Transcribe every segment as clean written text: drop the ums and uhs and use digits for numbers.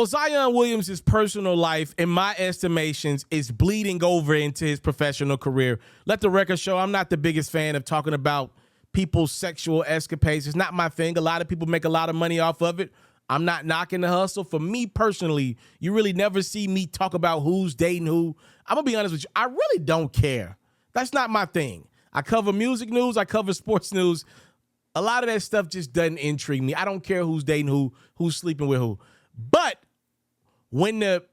Well, Zion Williams' personal life, in my estimations, is bleeding over into his professional career. Let the record show I'm not the biggest fan of talking about people's sexual escapades. It's not my thing. A lot of people make a lot of money off of it. I'm not knocking the hustle. For me personally, you really never see me talk about who's dating who. I'm going to be honest with you. I really don't care. That's not my thing. I cover music news. I cover sports news. A lot of that stuff just doesn't intrigue me. I don't care who's dating who, who's sleeping with who. But when the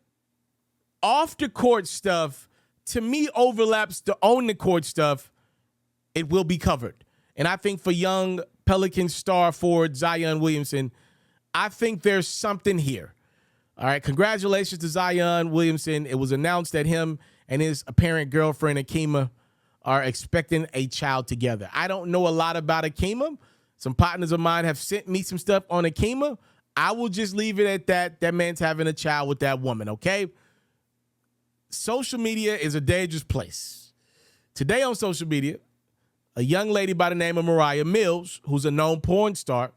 off the court stuff, to me, overlaps the on the court stuff, it will be covered. And I think for young Pelican star forward Zion Williamson, I think there's something here. All right, congratulations to Zion Williamson. It was announced that him and his apparent girlfriend, Akima, are expecting a child together. I don't know a lot about Akima. Some partners of mine have sent me some stuff on Akima. I will just leave it at that. That man's having a child with that woman, okay? Social media is a dangerous place. Today on social media, a young lady by the name of Mariah Mills, who's a known porn star,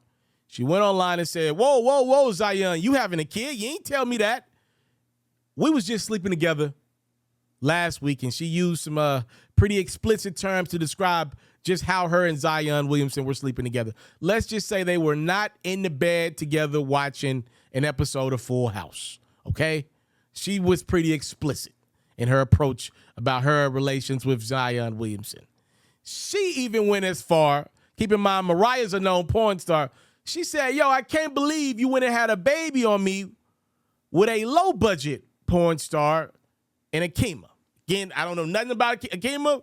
she went online and said, whoa, Zion, you having a kid? You ain't tell me that. We was just sleeping together last week, and she used some pretty explicit terms to describe just how her and Zion Williamson were sleeping together. Let's just say they were not in the bed together watching an episode of Full House, okay? She was pretty explicit in her approach about her relations with Zion Williamson. She even went as far, keep in mind Mariah's a known porn star, she said, yo, I can't believe you went and had a baby on me with a low-budget porn star and Akima. Again, I don't know nothing about Akima.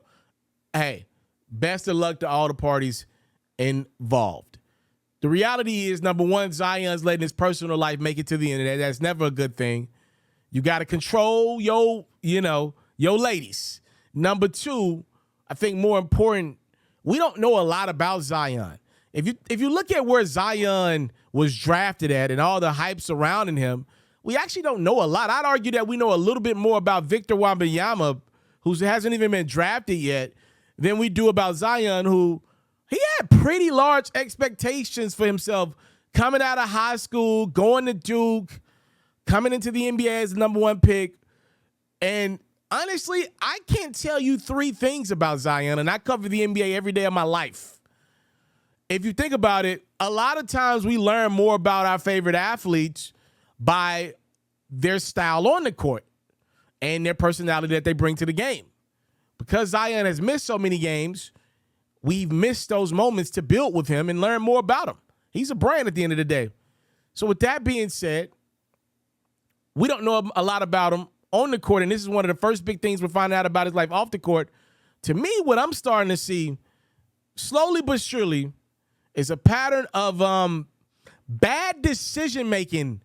Hey, best of luck to all the parties involved. The reality is, number one, Zion's letting his personal life make it to the internet. That's never a good thing. You got to control your ladies. Number two, I think more important, we don't know a lot about Zion. If you look at where Zion was drafted at and all the hype surrounding him, we actually don't know a lot. I'd argue that we know a little bit more about Victor Wembanyama, who hasn't even been drafted yet, than we do about Zion, who he had pretty large expectations for himself coming out of high school, going to Duke, coming into the NBA as the number one pick. And honestly, I can't tell you three things about Zion, and I cover the NBA every day of my life. If you think about it, a lot of times we learn more about our favorite athletes by their style on the court and their personality that they bring to the game. Because Zion has missed so many games, we've missed those moments to build with him and learn more about him. He's a brand at the end of the day. So with that being said, we don't know a lot about him on the court, and this is one of the first big things we're finding out about his life off the court. To me, what I'm starting to see, slowly but surely, is a pattern of bad decision-making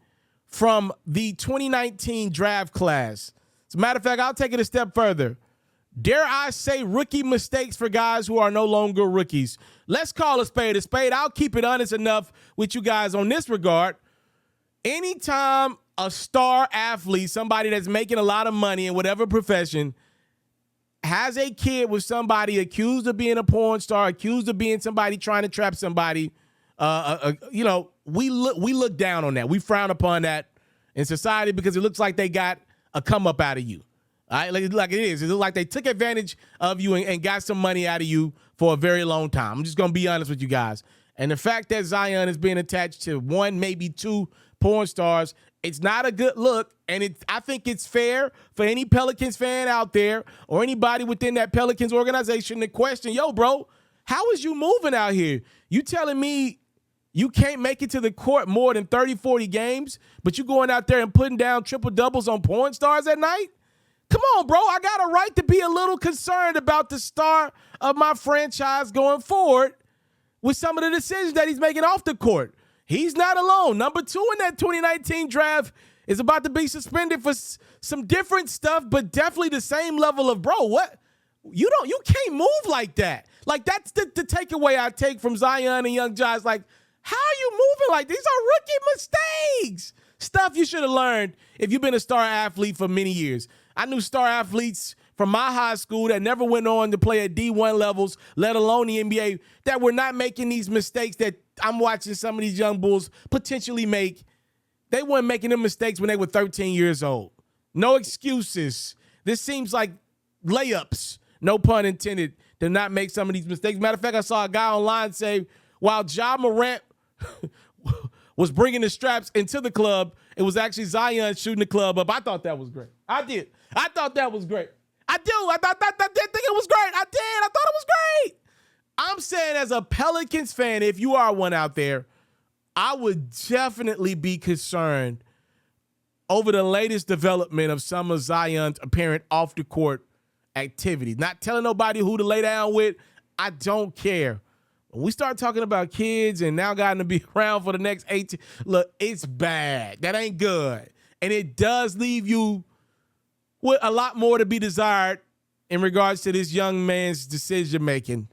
from the 2019 draft class. As a matter of fact, I'll take it a step further. Dare I say rookie mistakes for guys who are no longer rookies. Let's call a spade a spade. I'll keep it honest enough with you guys on this regard. Anytime a star athlete, somebody that's making a lot of money in whatever profession, has a kid with somebody accused of being a porn star, accused of being somebody trying to trap somebody, we look down on that. We frown upon that in society because it looks like they got a come up out of you. All right, like it is. It looks like they took advantage of you and got some money out of you for a very long time. I'm just going to be honest with you guys. And the fact that Zion is being attached to one, maybe two porn stars, it's not a good look, and I think it's fair for any Pelicans fan out there or anybody within that Pelicans organization to question, yo, bro, how is you moving out here? You telling me you can't make it to the court more than 30, 40 games, but you going out there and putting down triple-doubles on porn stars at night? Come on, bro. I got a right to be a little concerned about the star of my franchise going forward with some of the decisions that he's making off the court. He's not alone. Number two in that 2019 draft is about to be suspended for some different stuff, but definitely the same level of, bro, what? You can't move like that. Like, that's the takeaway I take from Zion and Young Josh. Like, how are you moving like these are rookie mistakes? Stuff you should have learned if you've been a star athlete for many years. I knew star athletes from my high school that never went on to play at D1 levels, let alone the NBA, that were not making these mistakes that I'm watching some of these young bulls potentially make They weren't making them mistakes when they were 13 years old. No excuses. This seems like layups, no pun intended, to not make some of these mistakes. Matter of fact, I saw a guy online say, while Ja Morant was bringing the straps into the club, it was actually Zion shooting the club up. I thought that was great. I did. I thought that was great. I do. I did think it was great. I did. I thought it was great. I'm saying, as a Pelicans fan, if you are one out there, I would definitely be concerned over the latest development of some of Zion's apparent off-the-court activities. Not telling nobody who to lay down with. I don't care. When we start talking about kids and now gotten to be around for the next 18, look, it's bad. That ain't good. And it does leave you with a lot more to be desired in regards to this young man's decision-making.